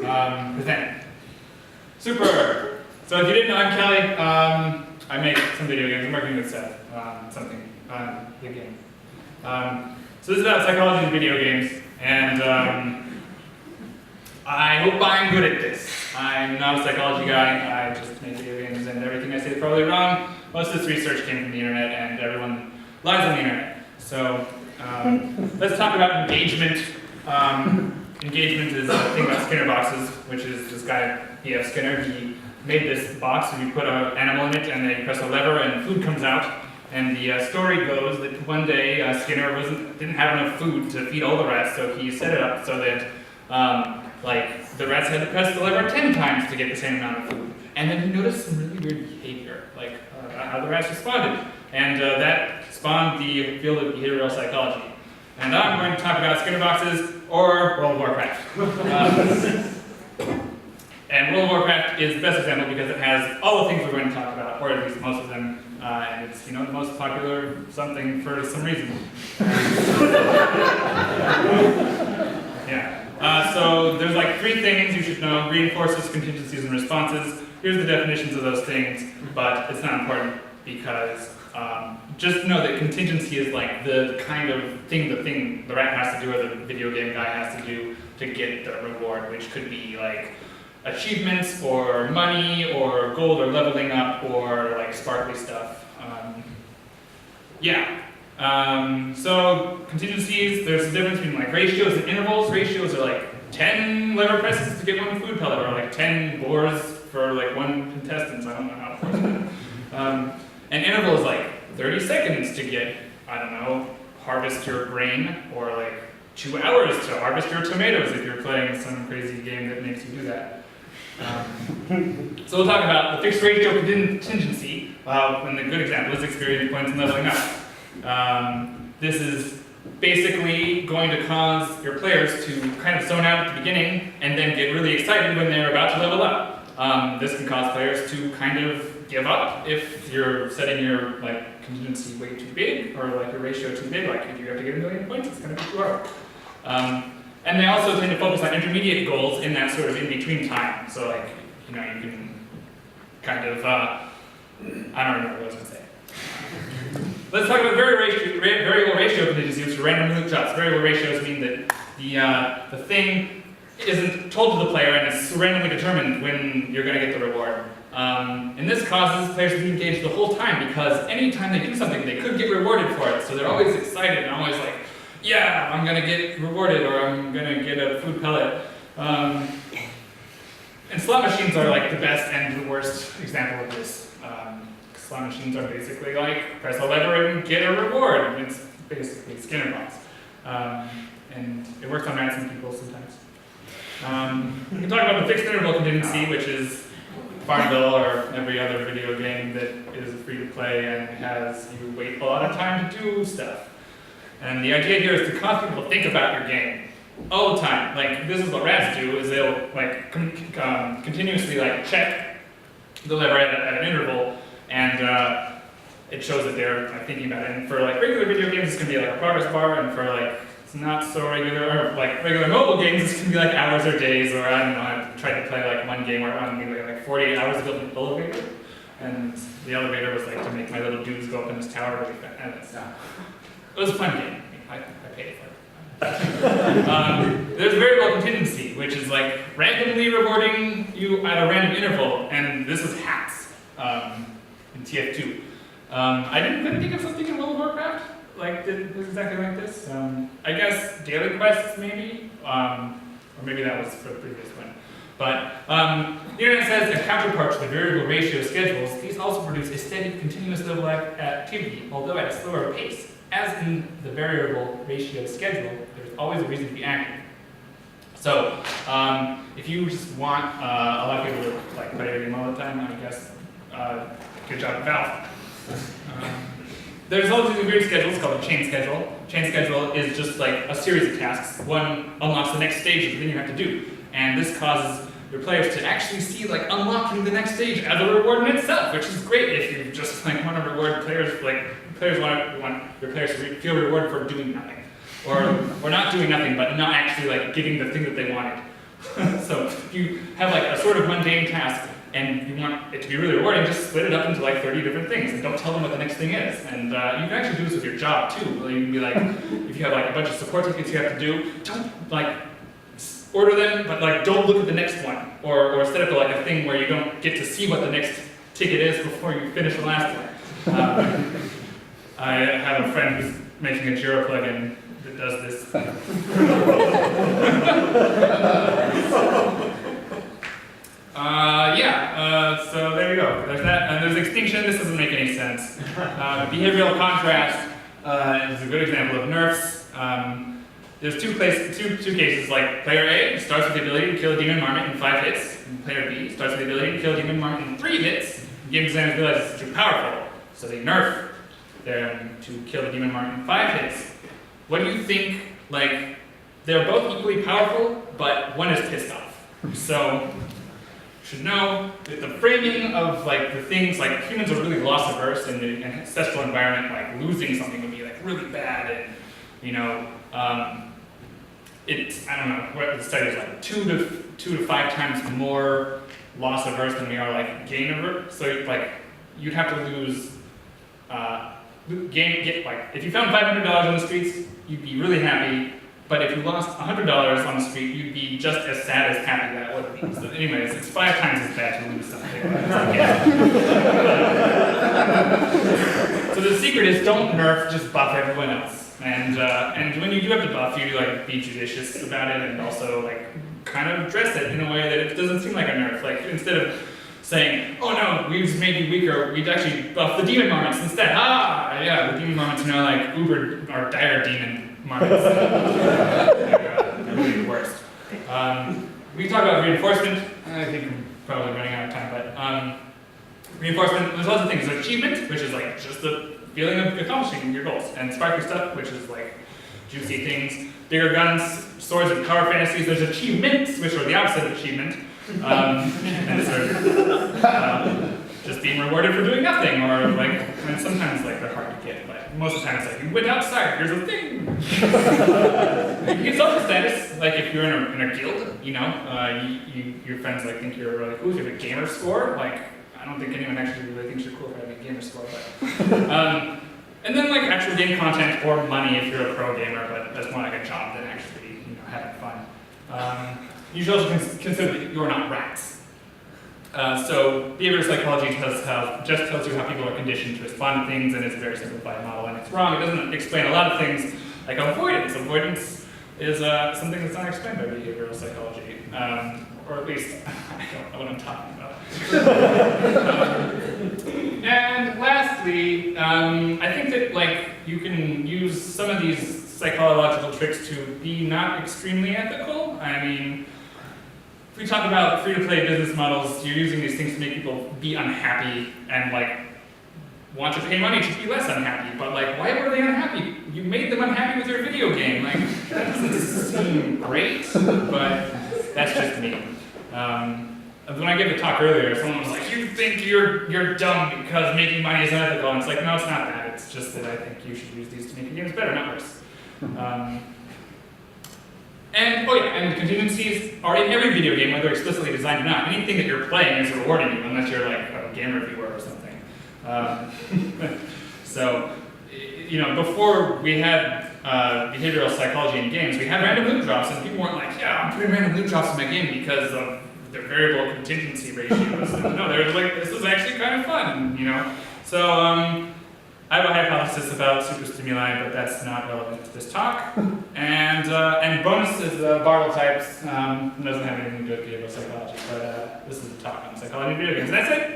present. Super! So if you didn't know, I'm Kelly. I make some video games. I'm working with Seth, something, big game. So this is about psychology in video games, and I hope I'm good at this. I'm not a psychology guy. I just make video games, and everything I say is probably wrong. Most of this research came from the internet, and everyone lies on the internet. So let's talk about engagement. Engagement is a thing about Skinner boxes, which is this guy, E.F. Skinner. He made this box, and you put an animal in it, and then you press a lever, and food comes out. And the story goes that one day Skinner didn't have enough food to feed all the rats, so he set it up so that the rats had to press the lever 10 times to get the same amount of food. And then he noticed some really weird behavior, like how the rats responded. And that spawned the field of behavioral psychology. And I'm going to talk about Skinner boxes or World of Warcraft. And World of Warcraft is the best example because it has all the things we're going to talk about, or at least most of them. And it's, the most popular something for some reason. Yeah. So there's like 3 things you should know: reinforcers, contingencies, and responses. Here's the definitions of those things, but it's not important because just know that contingency is like the kind of thing the rat has to do or the video game guy has to do to get the reward, which could be like achievements or money or gold or leveling up or like sparkly stuff. So contingencies, there's a difference between like ratios and intervals. Ratios are like 10 lever presses to get 1 food pellet, or like 10 boars for like 1 contestant. So I don't know how to force it. And interval is like 30 seconds to get, I don't know, harvest your grain, or like 2 hours to harvest your tomatoes if you're playing some crazy game that makes you do that. So we'll talk about the fixed ratio contingency, and the good example is experience points and leveling up. This is basically going to cause your players to kind of zone out at the beginning and then get really excited when they're about to level up. This can cause players to kind of give up if you're setting your contingency way too big, or your ratio too big. Like if you have to get 1 million points, it's going to be too hard. And they also tend to focus on intermediate goals in that sort of in-between time. So you can kind of, I don't remember what I was going to say. Let's talk about variable ratio contingency, which are randomly looped shots. Variable ratios mean that the thing isn't told to the player and it's randomly determined when you're going to get the reward. And this causes players to be engaged the whole time, because anytime they do something, they could get rewarded for it. So they're always excited and always like, yeah, I'm going to get rewarded, or I'm going to get a food pellet. And slot machines are like the best and the worst example of this. Slot machines are basically like, press a lever and get a reward. It's basically Skinner box. And it works on rats and people sometimes. We can talk about the fixed interval contingency, which is Farmville or every other video game that is free to play and has you wait a lot of time to do stuff. And the idea here is to cause people to think about your game all the time. This is what rats do: is they'll continuously check the lever at an interval, and it shows that they're thinking about it. And for regular video games, it's going to be a progress bar, and for it's not so regular, or regular mobile games, it's going to be hours or days, or I don't know. I've tried to play one game where I'm going to 48 hours to build an elevator, and the elevator was to make my little dudes go up in this tower really fast. And it was a fun game. I paid for it. There's variable contingency, which is randomly rewarding you at a random interval, and this is hats in TF2. I couldn't think of something in World of Warcraft that was exactly like this. I guess daily quests maybe, or maybe that was for the previous one. But the internet says a counterpart to the variable ratio schedules, these also produce a steady, continuous level activity, although at a slower pace. As in the variable ratio schedule, there's always a reason to be active. So, if you just want a lot of people to play your game all the time, I guess good job, Valve. There's also these weird schedules called a chain schedule. Chain schedule is just a series of tasks. One unlocks the next stage of the thing you have to do, and this causes your players to actually see unlocking the next stage as a reward in itself, which is great if you just want to reward players. Players want your players to feel rewarded for doing nothing, or not doing nothing, but not actually getting the thing that they wanted. So if you have like a sort of mundane task and you want it to be really rewarding, just split it up into like 30 different things and don't tell them what the next thing is. And you can actually do this with your job too. You can be like, if you have like a bunch of support tickets you have to do, don't like order them, but like don't look at the next one. Or set up like a thing where you don't get to see what the next ticket is before you finish the last one. I have a friend who's making a Jira plugin that does this. So there you go. There's that. And there's extinction. This doesn't make any sense. Behavioral contrast is a good example of nerfs. There's two cases, like player A starts with the ability to kill a demon marmot in 5 hits, and player B starts with the ability to kill a demon marmot in 3 hits. The game designers realize it's too powerful, so they nerf them to kill the demon marmot in 5 hits. What do you think? Like, they're both equally powerful, but one is pissed off. So, you should know that the framing of like the things, like humans are really loss averse in an ancestral environment, like losing something would be like really bad, and you know, it's, I don't know what the study is, like 2 to 5 times more loss averse than we are like gain averse. So like you'd have to lose, if you found $500 on the streets, you'd be really happy. But if you lost $100 on the street, you'd be just as sad as happy that would be. So anyways, it's 5 times as bad to lose something. So the secret is don't nerf, just buff everyone else. And when you do have to buff, you like be judicious about it and also like kind of dress it in a way that it doesn't seem like a nerf. Like instead of saying, oh no, we just made you weaker, we'd actually buff the demon marmots instead. Yeah, the demon marmots are now like uber or dire demon marmots. They're really the worst. We can talk about reinforcement. I think I'm probably running out of time, but reinforcement, there's lots of things. There's achievement, which is like just the feeling of accomplishing your goals, and sparkly stuff, which is like juicy things. Bigger guns, swords and power fantasies. There's achievements, which are the opposite of achievement. And these are just being rewarded for doing nothing, or like, I mean, sometimes like they're hard to get, but most of the time it's like, you went outside, here's a thing. You get social status, like if you're in a guild, you know, your friends like think you're really cool. If you have a gamer score, like, I don't think anyone actually really thinks you're cool for having a gamer score, but. And then like actual game content or money if you're a pro gamer, but that's more like a job than actually, you know, having fun. You should also consider that you're not rats. So behavioral psychology just tells you how people are conditioned to respond to things, and it's a very simplified model, and it's wrong. It doesn't explain a lot of things like avoidance. Avoidance is something that's not explained by behavioral psychology, or at least I don't know what I'm talking about. And lastly, I think that like you can use some of these psychological tricks to be not extremely ethical. I mean, if we talk about free-to-play business models, you're using these things to make people be unhappy and like want to pay money to be less unhappy. But like, why were they unhappy? You made them unhappy with your video game. Like, that doesn't seem great, but that's just me. When I gave the talk earlier, someone was like, "You think you're dumb because making money is unethical?" And it's like, no, it's not that. It's just that I think you should use these to make your games better, not worse. And contingencies are in every video game, whether explicitly designed or not. Anything that you're playing is rewarding you, unless you're like a game reviewer or something. So, you know, before we had behavioral psychology in games, we had random loot drops, and people weren't like, "Yeah, I'm putting random loot drops in my game because of the variable contingency ratios." No, they were like, "This is actually kind of fun," you know. So I have a hypothesis about superstimuli, but that's not relevant to this talk. And bonus is Bartle types. It doesn't have anything to do with behavioral psychology, but this is a talk on psychology of video games. And that's it.